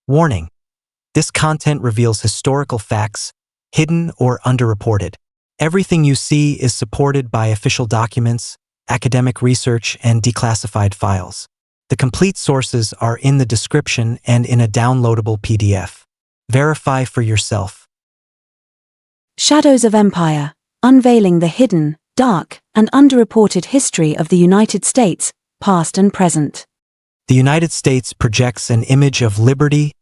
Warning: this content reveals historical facts, hidden or underreported. Everything you see is supported by official documents, academic research, and declassified files. The complete sources are in the description and in a downloadable PDF. Verify for yourself. Shadows of Empire: unveiling the hidden, dark, and underreported history of the United States, past and present. The United States projects an image of liberty,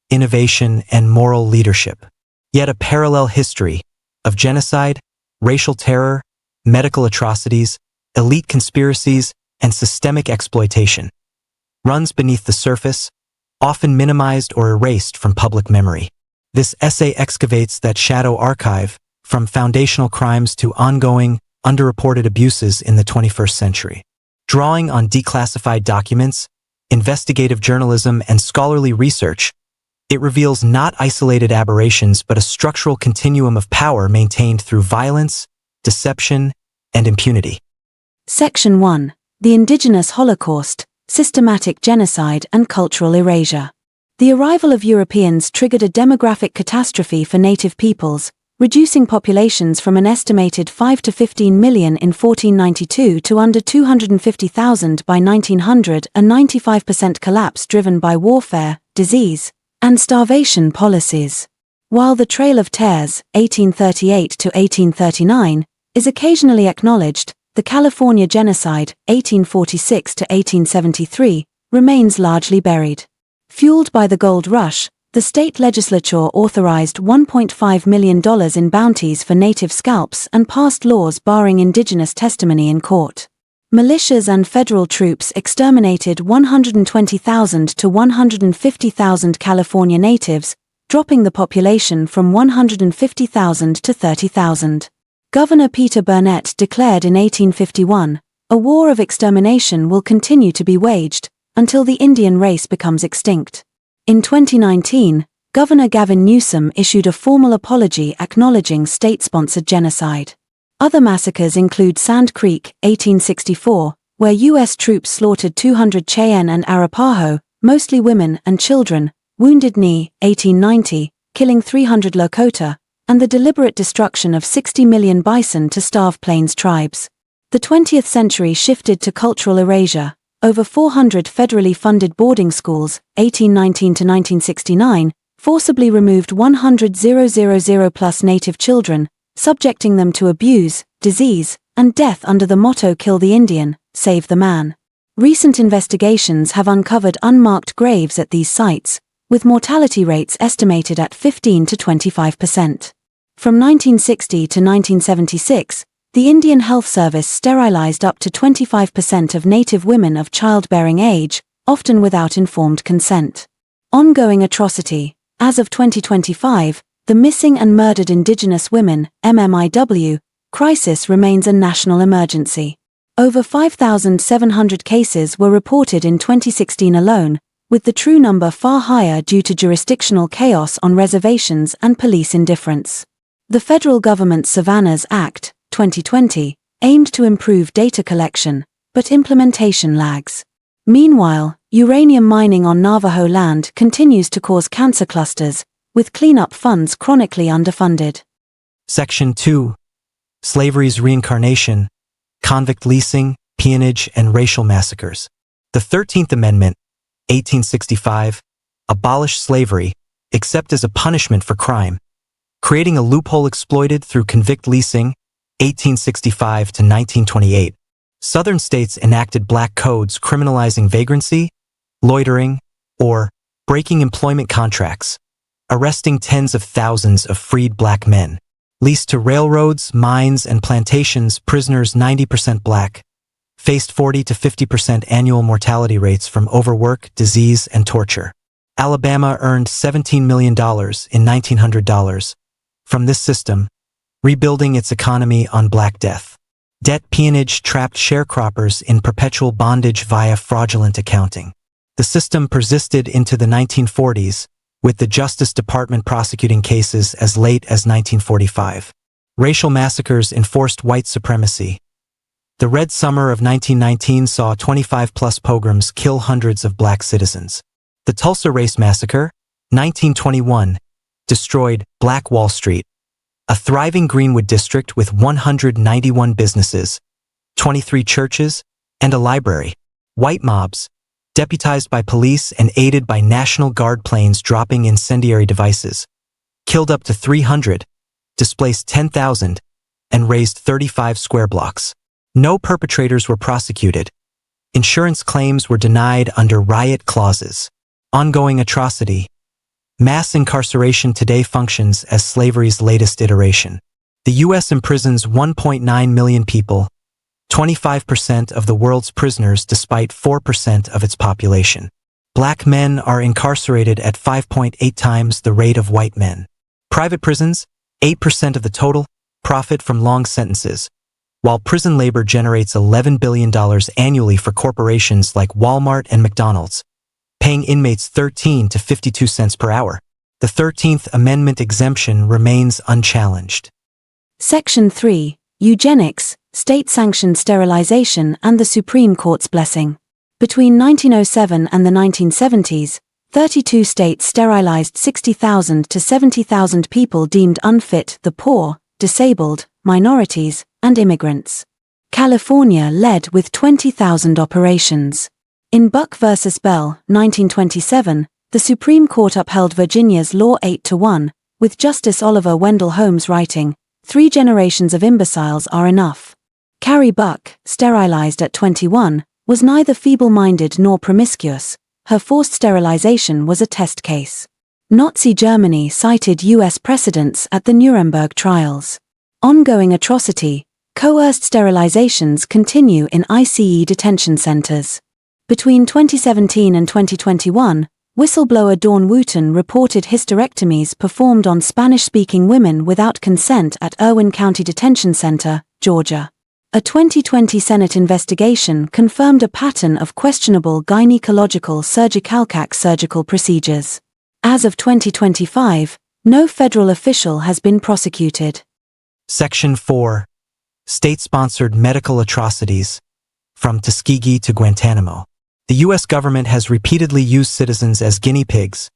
innovation, and moral leadership. Yet a parallel history of genocide, racial terror, medical atrocities, elite conspiracies, and systemic exploitation runs beneath the surface, often minimized or erased from public memory. This essay excavates that shadow archive, from foundational crimes to ongoing, underreported abuses in the 21st century. Drawing on declassified documents, investigative journalism, and scholarly research, it reveals not isolated aberrations but a structural continuum of power maintained through violence, deception, and impunity. Section 1: The Indigenous Holocaust, Systematic Genocide and Cultural Erasure. The arrival of Europeans triggered a demographic catastrophe for native peoples, reducing populations from an estimated 5 to 15 million in 1492 to under 250,000 by 1900, a 95% collapse driven by warfare, disease, and starvation policies. While the Trail of Tears, 1838 to 1839, is occasionally acknowledged, the California Genocide, 1846 to 1873, remains largely buried. Fueled by the gold rush, the state legislature authorized $1.5 million in bounties for native scalps and passed laws barring indigenous testimony in court. Militias and federal troops exterminated 120,000 to 150,000 California natives, dropping the population from 150,000 to 30,000. Governor Peter Burnett declared in 1851, "A war of extermination will continue to be waged until the Indian race becomes extinct." In 2019, Governor Gavin Newsom issued a formal apology acknowledging state-sponsored genocide. Other massacres include Sand Creek, 1864, where U.S. troops slaughtered 200 Cheyenne and Arapaho, mostly women and children, Wounded Knee, 1890, killing 300 Lakota, and the deliberate destruction of 60 million bison to starve Plains tribes. The 20th century shifted to cultural erasure. Over 400 federally funded boarding schools, 1819 to 1969, forcibly removed 100,000+ native children, subjecting them to abuse, disease, and death under the motto "Kill the Indian, Save the Man." Recent investigations have uncovered unmarked graves at these sites, with mortality rates estimated at 15 to 25%. From 1960 to 1976, the Indian Health Service sterilized up to 25% of native women of childbearing age, often without informed consent. Ongoing atrocity. As of 2025, the Missing and Murdered Indigenous Women (MMIW) crisis remains a national emergency. Over 5,700 cases were reported in 2016 alone, with the true number far higher due to jurisdictional chaos on reservations and police indifference. The federal government's Savannas Act, 2020, aimed to improve data collection, but implementation lags. Meanwhile, uranium mining on Navajo land continues to cause cancer clusters, with cleanup funds chronically underfunded. Section 2: Slavery's Reincarnation, Convict Leasing, Peonage, and Racial Massacres. The 13th Amendment, 1865, abolished slavery, except as a punishment for crime, creating a loophole exploited through convict leasing, 1865 to 1928. Southern states enacted black codes criminalizing vagrancy, loitering, or breaking employment contracts, arresting tens of thousands of freed black men. Leased to railroads, mines, and plantations, prisoners 90% black faced 40 to 50% annual mortality rates from overwork, disease, and torture. Alabama earned $17 million in $1,900 from this system, rebuilding its economy on Black Death. Debt peonage trapped sharecroppers in perpetual bondage via fraudulent accounting. The system persisted into the 1940s, with the Justice Department prosecuting cases as late as 1945. Racial massacres enforced white supremacy. The Red Summer of 1919 saw 25-plus pogroms kill hundreds of black citizens. The Tulsa Race Massacre, 1921, destroyed Black Wall Street, a thriving Greenwood district with 191 businesses, 23 churches, and a library. White mobs, deputized by police and aided by National Guard planes dropping incendiary devices, killed up to 300, displaced 10,000, and razed 35 square blocks. No perpetrators were prosecuted. Insurance claims were denied under riot clauses. Ongoing atrocity. Mass incarceration today functions as slavery's latest iteration. The U.S. imprisons 1.9 million people, 25% of the world's prisoners despite 4% of its population. Black men are incarcerated at 5.8 times the rate of white men. Private prisons, 8% of the total, profit from long sentences, while prison labor generates $11 billion annually for corporations like Walmart and McDonald's, paying inmates 13 to 52 cents per hour. The 13th Amendment exemption remains unchallenged. Section 3. Eugenics, state-sanctioned sterilization and the Supreme Court's blessing. Between 1907 and the 1970s, 32 states sterilized 60,000 to 70,000 people deemed unfit: the poor, disabled, minorities, and immigrants. California led with 20,000 operations. In Buck v. Bell, 1927, the Supreme Court upheld Virginia's law 8-1, with Justice Oliver Wendell Holmes writing, "3 generations of imbeciles are enough." Carrie Buck, sterilized at 21, was neither feeble-minded nor promiscuous. Her forced sterilization was a test case. Nazi Germany cited U.S. precedents at the Nuremberg trials. Ongoing atrocity. Coerced sterilizations continue in ICE detention centers. Between 2017 and 2021, whistleblower Dawn Wooten reported hysterectomies performed on Spanish-speaking women without consent at Irwin County Detention Center, Georgia. A 2020 Senate investigation confirmed a pattern of questionable gynecological surgical procedures. As of 2025, no federal official has been prosecuted. Section 4. State-sponsored medical atrocities. From Tuskegee to Guantanamo. The U.S. government has repeatedly used citizens as guinea pigs.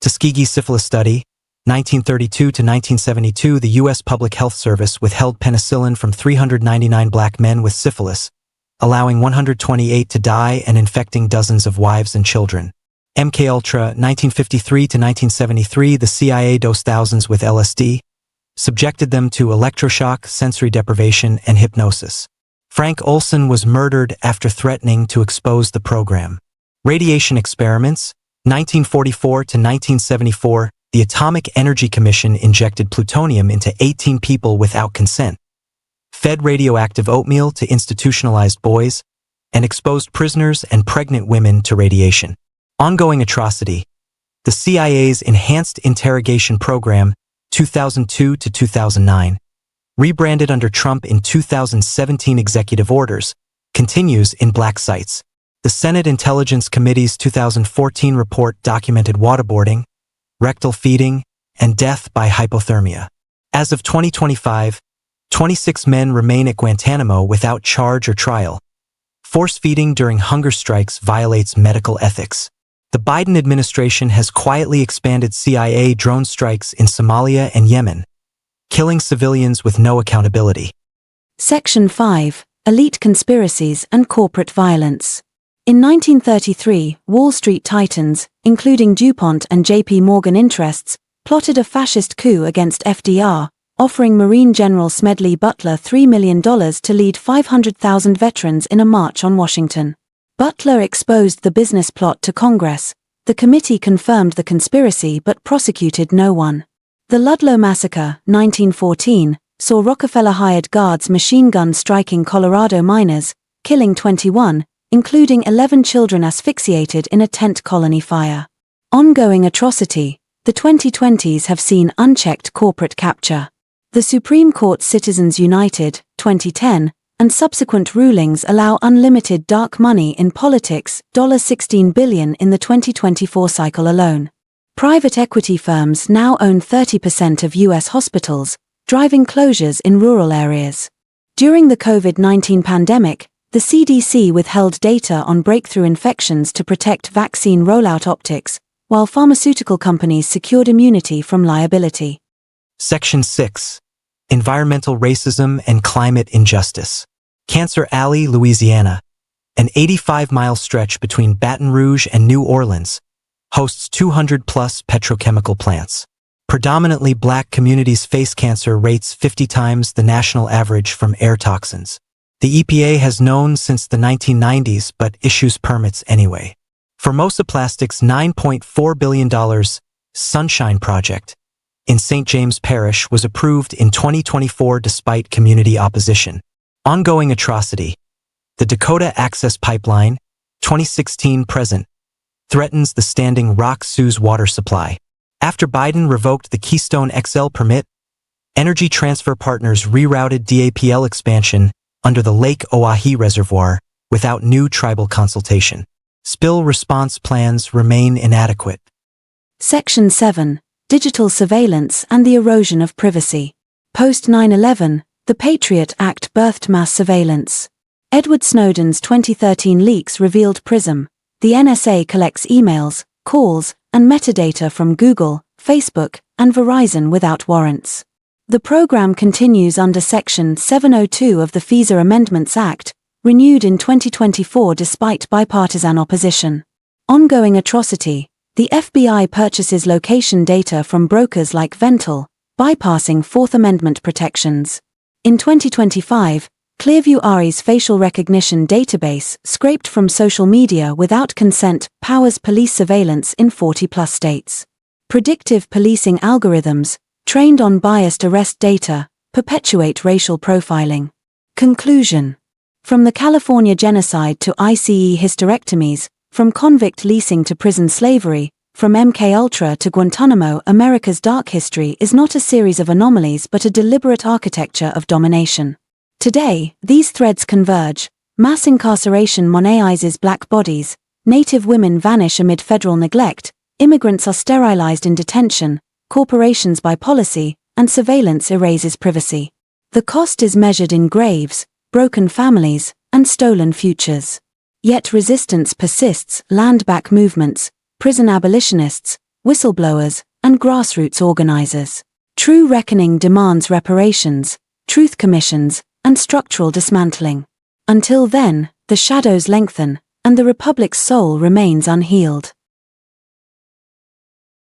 Tuskegee Syphilis Study, 1932 to 1972, the U.S. Public Health Service withheld penicillin from 399 black men with syphilis, allowing 128 to die and infecting dozens of wives and children. MKUltra, 1953 to 1973, the CIA dosed thousands with LSD, subjected them to electroshock, sensory deprivation, and hypnosis. Frank Olson was murdered after threatening to expose the program. Radiation experiments, 1944 to 1974, the Atomic Energy Commission injected plutonium into 18 people without consent, fed radioactive oatmeal to institutionalized boys, and exposed prisoners and pregnant women to radiation. Ongoing atrocity. The CIA's Enhanced Interrogation Program, 2002 to 2009, rebranded under Trump in 2017 executive orders, continues in black sites. The Senate Intelligence Committee's 2014 report documented waterboarding, rectal feeding, and death by hypothermia. As of 2025, 26 men remain at Guantanamo without charge or trial. Force feeding during hunger strikes violates medical ethics. The Biden administration has quietly expanded CIA drone strikes in Somalia and Yemen, killing civilians with no accountability. Section 5. Elite Conspiracies and Corporate Violence. In 1933, Wall Street titans, including DuPont and J.P. Morgan interests, plotted a fascist coup against FDR, offering Marine General Smedley Butler $3 million to lead 500,000 veterans in a march on Washington. Butler exposed the business plot to Congress. The committee confirmed the conspiracy but prosecuted no one. The Ludlow Massacre, 1914, saw Rockefeller-hired guards machine gun striking Colorado miners, killing 21, including 11 children asphyxiated in a tent colony fire. Ongoing atrocity. The 2020s have seen unchecked corporate capture. The Supreme Court's Citizens United, 2010, and subsequent rulings allow unlimited dark money in politics, $16 billion in the 2024 cycle alone. Private equity firms now own 30% of U.S. hospitals, driving closures in rural areas. During the COVID-19 pandemic, the CDC withheld data on breakthrough infections to protect vaccine rollout optics, while pharmaceutical companies secured immunity from liability. Section 6. Environmental Racism and Climate Injustice. Cancer Alley, Louisiana, an 85-mile stretch between Baton Rouge and New Orleans, hosts 200-plus petrochemical plants. Predominantly black communities face cancer rates 50 times the national average from air toxins. The EPA has known since the 1990s but issues permits anyway. Formosa Plastic's $9.4 billion Sunshine Project in St. James Parish was approved in 2024 despite community opposition. Ongoing atrocity. The Dakota Access Pipeline, 2016-present, threatens the Standing Rock Sioux water supply. After Biden revoked the Keystone XL permit, Energy Transfer Partners rerouted DAPL expansion under the Lake Oahe Reservoir without new tribal consultation. Spill response plans remain inadequate. Section 7. Digital Surveillance and the Erosion of Privacy. Post 9/11, the Patriot Act birthed mass surveillance. Edward Snowden's 2013 leaks revealed PRISM. The NSA collects emails, calls, and metadata from Google, Facebook, and Verizon without warrants. The program continues under Section 702 of the FISA Amendments Act, renewed in 2024 despite bipartisan opposition. Ongoing atrocity. The FBI purchases location data from brokers like Vental, bypassing Fourth Amendment protections. In 2025, Clearview RE's facial recognition database, scraped from social media without consent, powers police surveillance in 40-plus states. Predictive policing algorithms, trained on biased arrest data, perpetuate racial profiling. Conclusion. From the California genocide to ICE hysterectomies, from convict leasing to prison slavery, from MKUltra to Guantanamo, America's dark history is not a series of anomalies but a deliberate architecture of domination. Today, these threads converge. Mass incarceration monopolizes black bodies, Native women vanish amid federal neglect, immigrants are sterilized in detention, corporations buy policy, and surveillance erases privacy. The cost is measured in graves, broken families, and stolen futures. Yet resistance persists. Land-back movements, prison abolitionists, whistleblowers, and grassroots organizers. True reckoning demands reparations, truth commissions, and structural dismantling. Until then, the shadows lengthen, and the Republic's soul remains unhealed.